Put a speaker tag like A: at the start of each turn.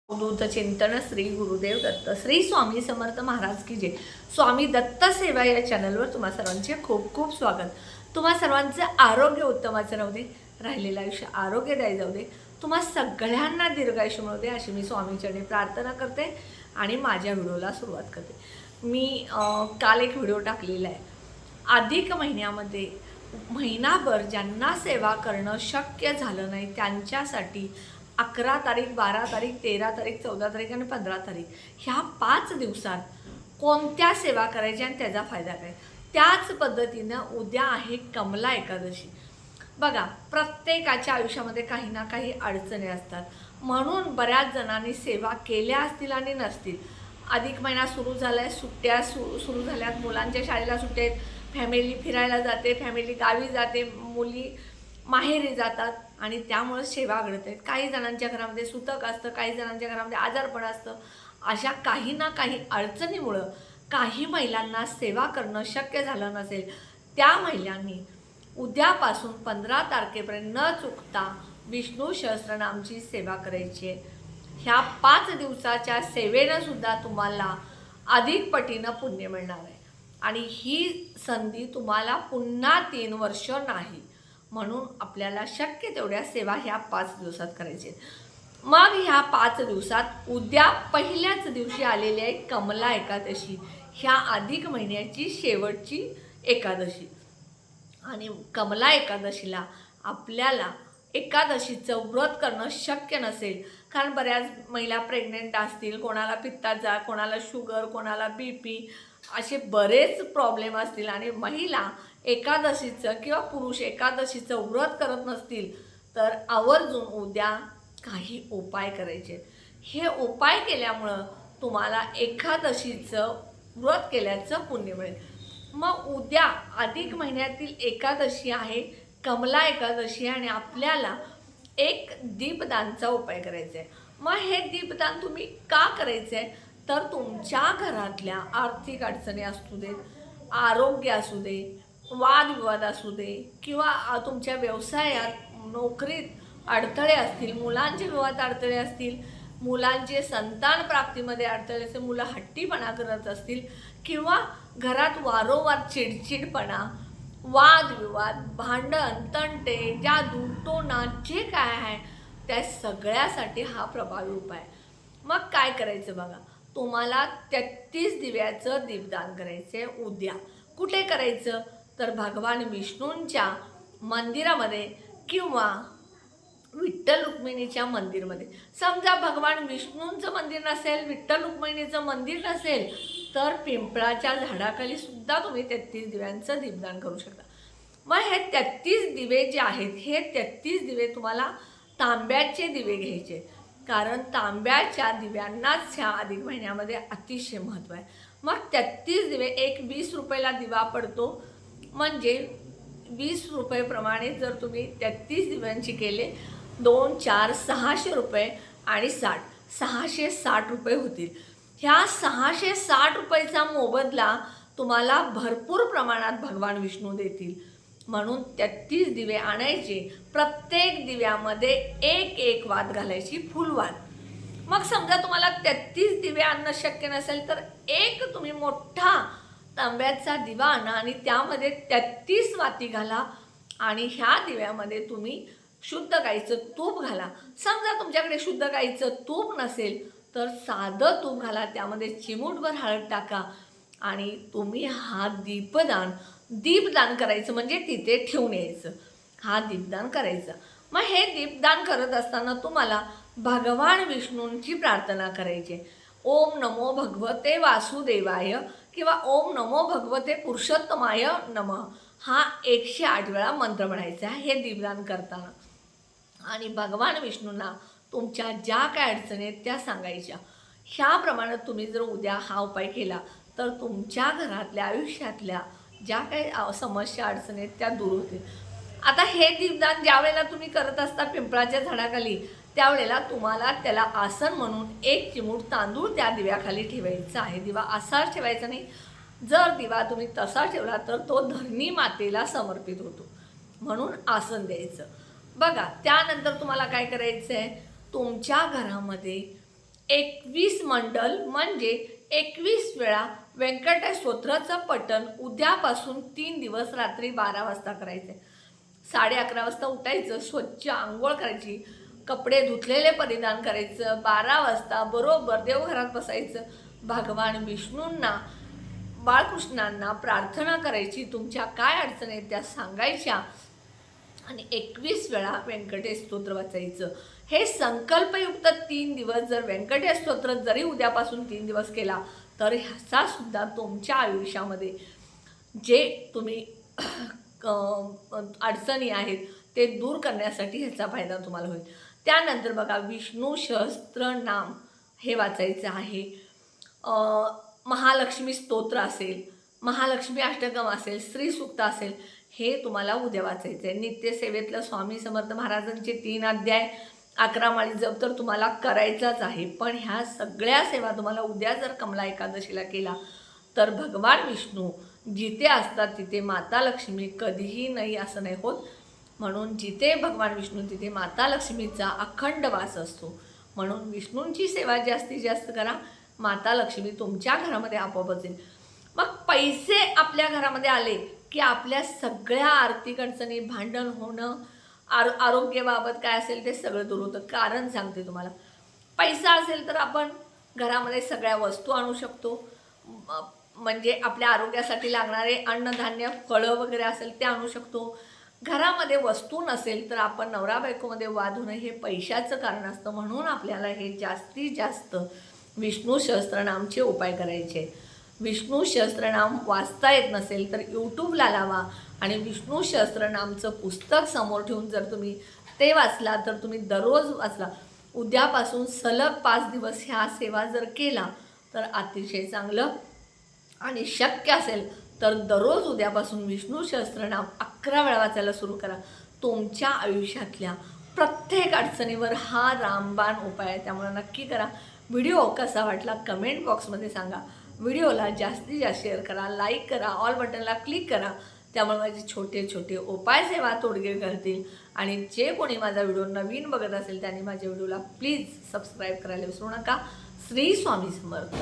A: अवधूत चिंतन श्री गुरुदेव दत्त श्री स्वामी समर्थ महाराज की जय। स्वामी दत्त सेवा या चॅनलवर तुम्हा सर्वांचे खूप खूप स्वागत। तुम्हा सर्वांचं आरोग्य उत्तमाचं राहू दे, राहिलेलं आयुष्य आरोग्यदायी जाऊ दे, तुम्हा सगळ्यांना दीर्घायुष्य मिळू दे अशी मी स्वामीचरणी प्रार्थना करते आणि माझ्या व्हिडिओला सुरुवात करते। मी काल एक व्हिडिओ टाकलेला आहे। अधिक महिन्यामध्ये महिनाभर ज्यांना सेवा करणं शक्य झालं नाही त्यांच्यासाठी 11 तारीख, 12 तारीख, 13 तारीख, 14 तारीख आणि 15 तारीख ह्या 5 दिवसात कोणत्या सेवा करायच्या आणि त्याचा फायदा काय, त्याच पद्धतीनं उद्या आहे कमला एकादशी। बघा, प्रत्येकाच्या आयुष्यामध्ये काही ना काही अडचणी असतात, म्हणून बऱ्याच जणांनी सेवा केल्या असतील आणि नसतील। अधिक महिना सुरू झाला आहे, सुट्ट्या सुरू झाल्यात, मुलांच्या शाळेला सुट्ट्या आहेत, फॅमिली फिरायला जाते, फॅमिली गावी जाते, मुली माहेरी जातात आणि त्यामुळे सेवा घडत आहेत। काही जणांच्या घरामध्ये सुतक असतं, काही जणांच्या घरामध्ये आजारपण असतं। अशा काही ना काही अडचणीमुळं काही महिलांना सेवा करणं शक्य झालं नसेल, त्या महिलांनी उद्यापासून 15 तारखेपर्यंत न चुकता विष्णू सहस्त्रनामची सेवा करायची आहे। ह्या 5 दिवसाच्या सेवेनं सुद्धा तुम्हाला अधिक पटीनं पुण्य मिळणार आहे आणि ही संधी तुम्हाला पुन्हा 3 वर्ष नाही, म्हणून आपल्याला शक्य तेवढ्या सेवा ह्या 5 दिवसात करायचे। मग ह्या 5 दिवसात उद्या पहिल्याच दिवशी आलेली आहे कमला एकादशी, ह्या अधिक महिन्याची शेवटची एकादशी। आणि कमला एकादशीला आपल्याला एकादशीचं व्रत करणं शक्य नसेल, कारण बऱ्याच महिला प्रेग्नेंट असतील, कोणाला पित्ताचा, कोणाला शुगर, कोणाला BP असे बरेच प्रॉब्लेम असतील आणि महिला एकादशीचं किंवा पुरुष एकादशीचं व्रत करत नसतील, तर आवर्जून उद्या काही उपाय करायचे। हे उपाय केल्यामुळं तुम्हाला एकादशीचं व्रत केल्याचं पुण्य मिळेल। मग उद्या अधिक महिन्यातील एकादशी आहे, कमला एकादशी, आणि आपल्याला एक दीपदानचा उपाय करायचा आहे। मग हे दीपदान तुम्ही का करायचं आहे, तर तुमच्या घरातल्या आर्थिक अडचणी असू दे, आरोग्य असू दे, वादविवाद असू दे, किंवा तुमच्या व्यवसायात नोकरीत अडथळे असतील, मुलांच्या विवाहात अडथळे असतील, मुलांचे संतान प्राप्तीमध्ये अडथळे असतील, मुलं हट्टीपणा करत असतील, किंवा घरात वारंवार चिडचिडपणा, वादविवाद, भांडण, तंटे, जादू, टोना जे काय आहे त्या सगळ्यासाठी हा प्रभावी उपाय। मग काय करायचं बघा, तुम्हाला 33 दिव्याचं दीपदान करायचं आहे उद्या। कुठे करायचं, तर भगवान विष्णूंच्या मंदिरामध्ये किंवा विठ्ठल रुक्मिणीच्या मंदिरमध्ये। समजा भगवान विष्णूंचं मंदिर नसेल, विठ्ठल रुक्मिणीचं मंदिर नसेल, तर पिंपळाच्या झाडाखाली सुद्धा तुम्ही 33 दिव्यांचं दीपदान करू शकता। मग हे 33 दिवे जे आहेत, हे 33 दिवे तुम्हाला तांब्याचे दिवे घ्यायचे, कारण तांब्याच्या दिव्यांनाच ह्या अधिक महिन्यामध्ये अतिशय महत्त्व आहे। मग 33 दिवे, एक 20 रुपयाला दिवा पडतो, म्हणजे 20 रुपयेप्रमाणे जर तुम्ही 33 दिव्यांची केले, 2, 4, 600 रुपये आणि 660 रुपये होतील। ह्या 660 रुपयेचा मोबदला तुम्हाला भरपूर प्रमाणात भगवान विष्णू देतील, म्हणून 33 दिवे आणायचे, प्रत्येक दिव्यामध्ये एक वात घालायची, फुलवात। मग समजा तुम्हाला 33 दिवे आणणं शक्य नसेल, तर एक तुम्ही मोठा तांब्याचा दिवा आणा आणि त्यामध्ये 33 वाती घाला आणि ह्या दिव्यामध्ये तुम्ही शुद्ध गाईचं तूप घाला। समजा तुमच्याकडे शुद्ध गाईचं तूप नसेल, तर साधं तूप घाला, त्यामध्ये चिमूटभर हळद टाका आणि तुम्ही हा दीपदान करायचं, म्हणजे तिथे ठेवून यायचं, हा दीपदान करायचं। मग हे दीपदान करत असताना तुम्हाला भगवान विष्णूंची प्रार्थना करायची, ओम नमो भगवते वासुदेवाय किंवा ओम नमो भगवते पुरुषोत्तमाय नमः, हा 108 वेळा मंत्र म्हणायचा हे दीपदान करताना। आणि भगवान विष्णूंना तुमच्या ज्या काय अडचणी आहेत त्या सांगायच्या। ह्याप्रमाणे तुम्ही जर उद्या हा उपाय केला, तर तुमच्या घरातल्या आयुष्यातल्या ज्या काही समस्या अडचणी आहेत त्या दूर होतील। आता हे दीपदान ज्या वेळेला तुम्ही करत असता पिंपळाच्या झाडाखाली, त्यावेळेला तुम्हाला त्याला आसन म्हणून 1 चिमूट तांदूळ त्या दिव्याखाली ठेवायचा आहे। दिवा असाच ठेवायचा नाही, जर दिवा तुम्ही तसा ठेवला तर तो धरणी मातेला समर्पित होतो, म्हणून आसन द्यायचं। बघा, त्यानंतर तुम्हाला काय करायचं आहे, तुमच्या घरामध्ये 21 मंडल म्हणजे 21 वेळा व्यंकटेश स्तोत्राचं पठण उद्यापासून 3 दिवस रात्री 12 वाजता करायचे. 11:30 वाजता उठायचं, स्वच्छ आंघोळ करायची, कपडे धुतलेले परिधान करायचं, 12 वाजता बरोबर देवघरात बसायचं, भगवान विष्णूंना बाळकृष्णांना प्रार्थना करायची, तुमच्या काय अडचणी आहेत त्या सांगायच्या आणि 21 वेळा व्यंकटेश स्तोत्र वाचायचं. हे संकल्पयुक्त 3 दिवस जर व्यंकटेश स्तोत्र जरी उद्यापासून 3 दिवस केला तर ह्याचा सुद्धा तुमच्या आयुष्यामध्ये जे तुम्ही अडचणी आहेत ते दूर करण्यासाठी ह्याचा फायदा तुम्हाला होईल. त्यानंतर बघा, विष्णू सहस्त्र नाम हे वाचायचं आहे. महालक्ष्मी स्तोत्र असेल, महालक्ष्मी अष्टकम असेल, श्री सूक्त असेल, हे तुम्हाला उद्या वाचायचं आहे. नित्यसेवेतलं स्वामी समर्थ महाराजांचे 3 अध्याय 11 माळी जप तर तुम्हाला करायचाच आहे. पण ह्या सगळ्या सेवा तुम्हाला उद्या जर कमला एकादशीला केला तर भगवान विष्णू जिथे असतात तिथे माता लक्ष्मी कधीही नाही असं नाही होत. म्हणून जिथे भगवान विष्णू तिथे माता लक्ष्मीचा अखंड वास असतो. म्हणून विष्णूंची सेवा जास्तीत जास्त करा, माता लक्ष्मी तुमच्या घरामध्ये आपोआपच येईल. मग पैसे आपल्या घरामध्ये आले की आपल्या सगळ्या आर्थिक अडचणी, भांडण होणं, आरोग्याबाबत काय असेल ते सगळं दूर होतं. कारण सांगते तुम्हाला, पैसा असेल तर आपण घरामध्ये सगळ्या वस्तू आणू शकतो. म्हणजे आपल्या आरोग्यासाठी लागणारे अन्नधान्य, फळं वगैरे असेल ते आणू शकतो. घरामध्ये वस्तू नसेल तर आपण नवरा बायकोमध्ये वाद होणं हे पैशाचं कारण असतं. म्हणून आपल्याला हे जास्तीत जास्त विष्णू सहस्त्रनामचे उपाय करायचे. विष्णू सहस्त्रनाम वाचता येत नसेल तर यूट्यूबला लावा आणि विष्णू सहस्त्रनामचं पुस्तक समोर ठेवून जर तुम्ही ते वाचला तर तुम्ही दररोज वाचला, उद्यापासून सलग 5 दिवस ह्या सेवा जर केला तर अतिशय चांगलं. आणि शक्य असेल तर दररोज उद्यापासून विष्णू सहस्त्रनाम 11 वेळा वाचायला सुरू करा. तुमच्या आयुष्यातल्या प्रत्येक अडचणीवर हा रामबाण उपाय आहे. त्यामुळे नक्की करा. व्हिडिओ कसा वाटला कमेंट बॉक्समध्ये सांगा. व्हिडिओला जास्तीत जास्त शेअर करा, लाईक करा, ऑल बटनला क्लिक करा. त्यामुळे माझे छोटे छोटे उपाय सेवा तोडगे करतील. आणि जे कोणी माझा व्हिडिओ नवीन बघत असेल त्यांनी माझ्या व्हिडिओला प्लीज सबस्क्राईब करायला विसरू नका. श्री स्वामी समर्थ.